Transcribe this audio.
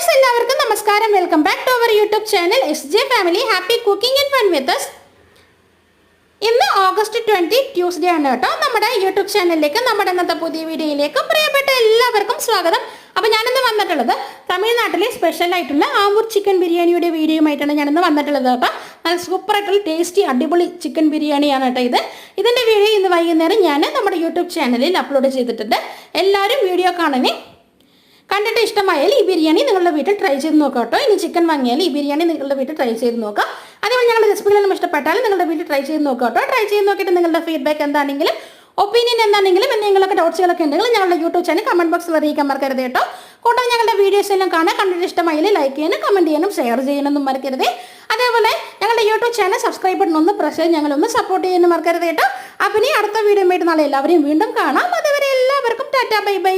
Viewers, എല്ലാവർക്കും നമസ്കാരം. Welcome back to our YouTube channel SJ family happy cooking and fun with us. ഇന്ന് August 20 Tuesday ആണ് കേട്ടോ. നമ്മുടെ യൂട്യൂബ് ചാനലിലേക്ക് നമ്മുടെ ഇന്നത്തെ പുതിയ വീഡിയോയിലേക്ക് പ്രിയപ്പെട്ട എല്ലാവർക്കും സ്വാഗതം. അപ്പോൾ ഞാനിന്ന് വന്നിട്ടുള്ളത് തമിഴ്നാട്ടിലെ സ്പെഷ്യൽ ആയിട്ടുള്ള ആമ്പൂർ ചിക്കൻ ബിരിയാണിയുടെ വീഡിയോയുമായിട്ടാണ് ഞാനിന്ന് വന്നിട്ടുള്ളത് കേട്ടോ. നല്ല സൂപ്പറായിട്ടുള്ള ടേസ്റ്റി അടിപൊളി ചിക്കൻ ബിരിയാണിയാണ് കേട്ടോ ഇതിൻ്റെ വീഡിയോ ഇന്ന് വൈകുന്നേരം ഞാൻ നമ്മുടെ യൂട്യൂബ് ചാനലിൽ അപ്ലോഡ് ചെയ്തിട്ടുണ്ട്. എല്ലാവരും വീഡിയോ കാണണേ. കണ്ടിട്ട് ഇഷ്ടമായാൽ ഈ ബിരിയാണി നിങ്ങളുടെ വീട്ടിൽ ട്രൈ ചെയ്ത് നോക്കാം കേട്ടോ. ഇനി ചിക്കൻ വാങ്ങിയാൽ ഈ ബിരിയാണി നിങ്ങളുടെ വീട്ടിൽ ട്രൈ ചെയ്ത് നോക്കാം. അതേപോലെ ഞങ്ങളുടെ റെസിപ്പികളെല്ലാം ഇഷ്ടപ്പെട്ടാലും നിങ്ങളുടെ വീട്ടിൽ ട്രൈ ചെയ്ത് നോക്കാം കേട്ടോ. ട്രൈ ചെയ്ത് നോക്കിയിട്ട് നിങ്ങളുടെ ഫീഡ്ബാക്ക് എന്താണെങ്കിലും ഒപ്പീനിയൻ എന്താണെങ്കിലും എന്തെങ്കിലുമൊക്കെ ഡൗട്ട്സുകളൊക്കെ ഉണ്ടെങ്കിൽ ഞങ്ങളുടെ യൂട്യൂബ് ചാനൽ കമൻറ്റ് ബോക്സിൽ അറിയിക്കാൻ മറക്കരുത് കേട്ടോ. കൂടാതെ ഞങ്ങളുടെ വീഡിയോസ് എല്ലാം കാണാൻ കണ്ടിട്ട് ഇഷ്ടമായാൽ ലൈക്ക് ചെയ്യാനും കമൻറ്റ് ചെയ്യാനും ഷെയർ ചെയ്യാനൊന്നും മറക്കരുത്. അതേപോലെ ഞങ്ങളുടെ യൂട്യൂബ് ചാനൽ സബ്സ്ക്രൈബ് ബട്ടൺ ഒന്ന് പ്രസ് ചെയ്ത് ഞങ്ങളൊന്ന് സപ്പോർട്ട് ചെയ്യാനും മറക്കരുത് കേട്ടോ. അപ്പം ഇനി അടുത്ത വീഡിയോ ആയിട്ട് നാളെ എല്ലാവരെയും വീണ്ടും കാണാം. അതുവരെ എല്ലാവർക്കും ടാറ്റാ ബൈ ബൈ.